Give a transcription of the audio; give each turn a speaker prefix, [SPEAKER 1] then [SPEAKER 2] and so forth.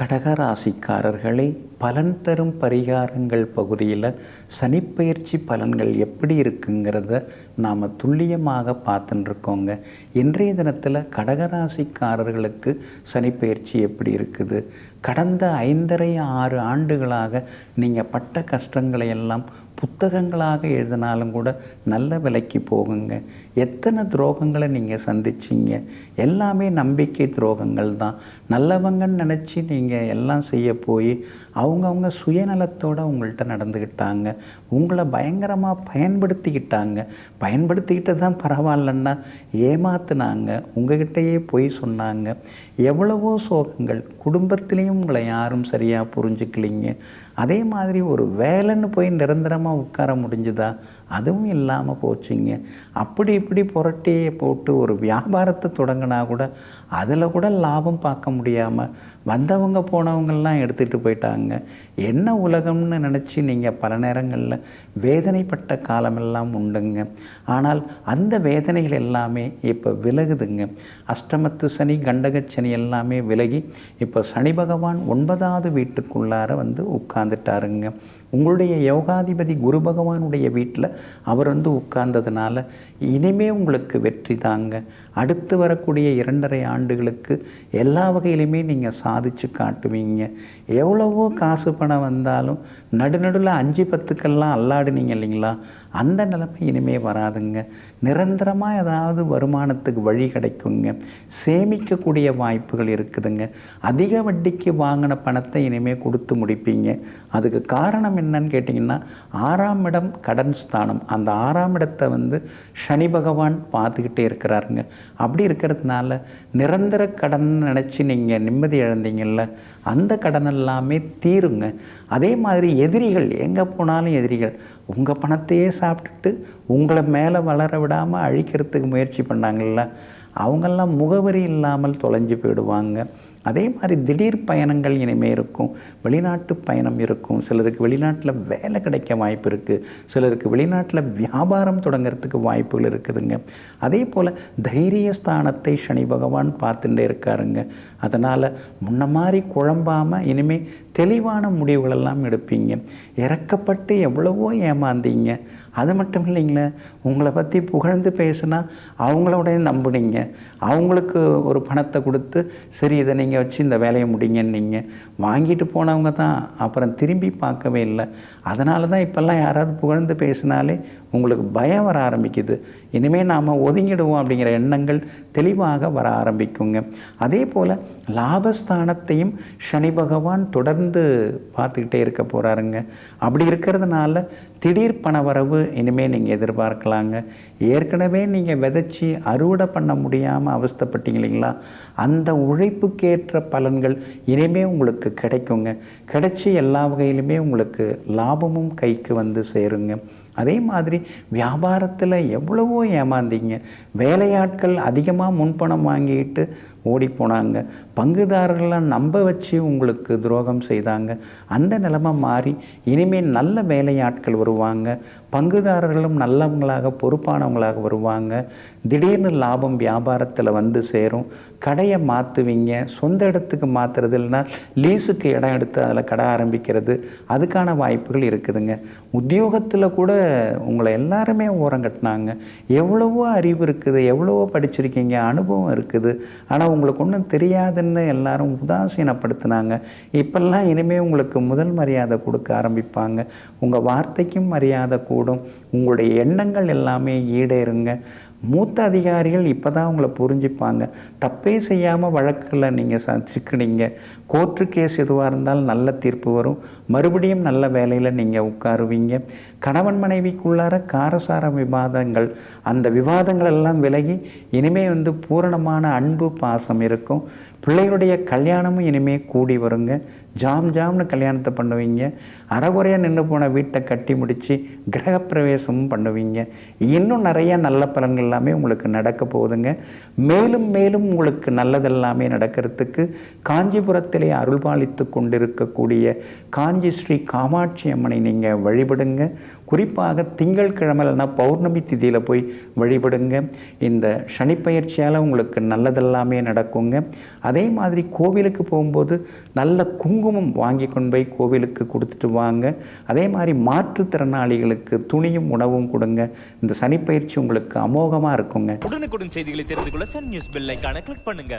[SPEAKER 1] கடகராசிக்காரர்களே, பலன் தரும் பரிகாரங்கள் பகுதியில் சனிப்பெயர்ச்சி பலன்கள் எப்படி இருக்குங்கிறத நாம் துல்லியமாக பார்த்துட்டுருக்கோங்க. இன்றைய தினத்தில் கடகராசிக்காரர்களுக்கு சனிப்பெயர்ச்சி எப்படி இருக்குது, கடந்த 5.5-6 ஆண்டுகளாக நீங்கள் பட்ட கஷ்டங்களை எல்லாம் புத்தகங்களாக எழுதினாலும் கூட நல்ல விலைக்கு போகுங்க. எத்தனை துரோகங்களை நீங்கள் சந்திச்சிங்க, எல்லாமே நம்பிக்கை துரோகங்கள் தான். நல்லவங்கன்னு நினச்சி நீங்கள் எல்லாம் செய்ய போய் அவங்கவுங்க சுயநலத்தோடு உங்கள்கிட்ட நடந்துக்கிட்டாங்க, உங்களை பயங்கரமாக பயன்படுத்திக்கிட்டு தான் பரவாயில்லன்னா ஏமாத்துனாங்க, உங்கள்கிட்டயே போய் சொன்னாங்க. எவ்வளவோ சோகங்கள், குடும்பத்திலையும் உங்களை யாரும் சரியாக புரிஞ்சுக்கலிங்க. அதே மாதிரி ஒரு வேலைன்னு போய் நிரந்தரமாக உட்கார முடிஞ்சுதா, அதுவும் இல்லாமல் போச்சுங்க. அப்படி இப்படி புரட்டியை போட்டு ஒரு வியாபாரத்தை தொடங்கினா கூட அதில் கூட லாபம் பார்க்க முடியாமல் வந்தவங்க போனவங்கள்லாம் எடுத்துகிட்டு போயிட்டாங்க. என்ன உலகம்னு நினச்சி நீங்கள் பல நேரங்களில் வேதனைப்பட்ட காலமெல்லாம் உண்டுங்க. ஆனால் அந்த வேதனைகள் எல்லாமே இப்போ விலகுதுங்க. அஷ்டமத்து சனி, கண்டகச்சனி எல்லாமே விலகி இப்போ சனி பகவான் 9வது வீட்டுக்குள்ளார வந்து உட்கார்ந்துட்டாருங்க. உங்களுடைய யோகாதிபதி குரு பகவானுடைய வீட்டில் அவர் வந்து உட்கார்ந்ததுனால இனிமே உங்களுக்கு வெற்றி தாங்க. அடுத்து வரக்கூடிய 2.5 ஆண்டுகளுக்கு எல்லா வகையிலுமே நீங்கள் சாதிச்சு காட்டுவீங்க. எவ்வளவோ காசு பணம் வந்தாலும் நடுநடுவில் 5-10க்கெல்லாம் அல்லாடுனீங்க இல்லைங்களா, அந்த நிலைமை இனிமே வராதுங்க. நிரந்தரமாக ஏதாவது வருமானத்துக்கு வழி கிடைக்குங்க. சேமிக்கக்கூடிய வாய்ப்புகள் இருக்குதுங்க. அதிக வட்டிக்கு வாங்கின பணத்தை இனிமேல் கொடுத்து முடிப்பீங்க. அதுக்கு காரணம் என்னன்னு கேட்டிங்கன்னா, 6ஆம் இடம் கடன் ஸ்தானம். அந்த 6ஆம் இடத்தை வந்து சனி பகவான் பார்த்துக்கிட்டே இருக்கிறாருங்க. அப்படி இருக்கிறதுனால நிரந்தர கடன் நினச்சி நீங்கள் நிம்மதி இழந்தீங்கல்ல, அந்த கடன் எல்லாமே தீருங்க. அதே மாதிரி எதிரிகள், எங்கே போனாலும் எதிரிகள் உங்கள் பணத்தையே சாப்பிட்டுட்டு உங்களை மேலே வளர விடாமல் அழிக்கிறதுக்கு முயற்சி பண்ணாங்கள்ல, அவங்கெல்லாம் முகவரி இல்லாமல் தொலைஞ்சு போயிடுவாங்க. அதே மாதிரி திடீர் பயணங்கள் இனிமேல் இருக்கும். வெளிநாட்டு பயணம் இருக்கும். சிலருக்கு வெளிநாட்டில் வேலை கிடைக்க வாய்ப்பு இருக்குது. சிலருக்கு வெளிநாட்டில் வியாபாரம் தொடங்கிறதுக்கு வாய்ப்புகள் இருக்குதுங்க. அதே போல் தைரியஸ்தானத்தை சனி பகவான் பார்த்துட்டே இருக்காருங்க. அதனால் முன்ன மாதிரி குழம்பாமல் இனிமேல் தெளிவான முடிவுகளெல்லாம் எடுப்பீங்க. இறக்கப்பட்டு எவ்வளவோ ஏமாந்தீங்க. அது மட்டும் இல்லைங்களே, உங்களை பற்றி புகழ்ந்து பேசுனா அவங்களோட நம்புனீங்க. அவங்களுக்கு ஒரு பணத்தை கொடுத்து சரி இதை நீங்கள் வச்சு இந்த வேலையை முடிங்கன்னீங்க. வாங்கிட்டு போனவங்க தான் அப்புறம் திரும்பி பார்க்கவே இல்லை. அதனால தான் இப்போல்லாம் யாராவது புகழ்ந்து பேசினாலே உங்களுக்கு பயம் வர ஆரம்பிக்குது. இனிமேல் நாம் ஒதுங்கிடுவோம் அப்படிங்கிற எண்ணங்கள் தெளிவாக வர ஆரம்பிக்குங்க. அதே போல் லாபஸ்தானத்தையும் சனி பகவான் தொடர்ந்து பார்த்துக்கிட்டே இருக்க போகிறாருங்க. அப்படி இருக்கிறதுனால திடீர் பண வரவு இனிமேல் நீங்கள் எதிர்பார்க்கலாங்க. ஏற்கனவே நீங்கள் விதைச்சி அறுவடை பண்ண முடியாமல் அவஸ்தைப்பட்டீங்க இல்லைங்களா, அந்த உழைப்புக்கேற்ற பலன்கள் இனிமேல் உங்களுக்கு கிடைக்குங்க. கிடைச்சி எல்லா வகையிலுமே உங்களுக்கு லாபமும் கைக்கு வந்து சேருங்க. அதே மாதிரி வியாபாரத்தில் எவ்வளவோ ஏமாந்தீங்க. வேலையாட்கள் அதிகமாக முன்பணம் வாங்கிட்டு ஓடி போனாங்க. பங்குதாரர்கள்லாம் நம்ப வச்சு உங்களுக்கு துரோகம் செய்தாங்க. அந்த நிலைமை மாறி இனிமேல் நல்ல வேலையாட்கள் வருவாங்க. பங்குதாரர்களும் நல்லவங்களாக பொறுப்பானவங்களாக வருவாங்க. திடீர்னு லாபம் வியாபாரத்தில் வந்து சேரும். கடையை மாற்றுவீங்க. சொந்த இடத்துக்கு மாற்றுறது இல்லைன்னா லீஸுக்கு இடம் எடுத்து அதில் கடை ஆரம்பிக்கிறது, அதுக்கான வாய்ப்புகள் இருக்குதுங்க. உத்தியோகத்தில் கூட உங்களை எல்லாருமே ஓரங்கட்டினாங்க. எவ்வளவோ அறிவு இருக்குது, எவ்வளவோ படிச்சிருக்கீங்க, அனுபவம் இருக்குது, ஆனால் உங்களுக்கு ஒன்றும் தெரியாதுன்னு எல்லாரும் உதாசீனப்படுத்தினாங்க. இப்பெல்லாம் இனிமேல் உங்களுக்கு முதல் மரியாதை கொடுக்க ஆரம்பிப்பாங்க. உங்கள் வார்த்தைக்கும் மரியாதை கூடும். உங்களுடைய எண்ணங்கள் எல்லாமே ஈடேறுங்க. மூத்த அதிகாரிகள் இப்போ தான் உங்களை புரிஞ்சுப்பாங்க. தப்பே செய்யாமல் வழக்கில் நீங்கள் சிக்கினீங்க. கோர்ட்டு கேஸ் எதுவாக இருந்தாலும் நல்ல தீர்ப்பு வரும். மறுபடியும் நல்ல வேலையில் நீங்கள் உட்காருவீங்க. கணவன் மனைவிக்குள்ளார காரசார விவாதங்கள், அந்த விவாதங்கள் எல்லாம் விலகி இனிமேல் வந்து பூரணமான அன்பு பாசம் இருக்கும். பிள்ளைகளுடைய கல்யாணமும் இனிமேல் கூடி வருங்க. ஜாம்னு கல்யாணத்தை பண்ணுவீங்க. அறகுறையாக நின்று போன வீட்டை கட்டி முடித்து கிரகப்பிரவேசமும் பண்ணுவீங்க. இன்னும் நிறைய நல்ல பலன்கள் எல்லாமே உங்களுக்கு நடக்க போகுதுங்க. மேலும் மேலும் உங்களுக்கு நல்லதெல்லாமே நடக்கிறதுக்கு காஞ்சிபுரத்திலே அருள்பாலித்து கொண்டிருக்கக்கூடிய காஞ்சி ஸ்ரீ காமாட்சி அம்மனை நீங்கள் வழிபடுங்க. குறிப்பாக திங்கட்கிழமை இல்லைனா பௌர்ணமி திதியில் போய் வழிபடுங்க. இந்த சனிப்பெயர்ச்சியால் உங்களுக்கு நல்லதெல்லாமே நடக்குங்க. அதே மாதிரி கோவிலுக்கு போகும்போது நல்ல குங்குமம் வாங்கி கொண்டு போய் கோவிலுக்கு கொடுத்துட்டு வாங்க. அதே மாதிரி மாற்றுத்திறனாளிகளுக்கு துணியும் உணவும் கொடுங்க. இந்த சனிப்பெயர்ச்சி உங்களுக்கு அமோகமாக இருக்குங்க.
[SPEAKER 2] உடனுக்குடன் செய்திகளை தெரிந்து கொள்ள சன் நியூஸ் பெல் ஐகானை கிளிக் பண்ணுங்க.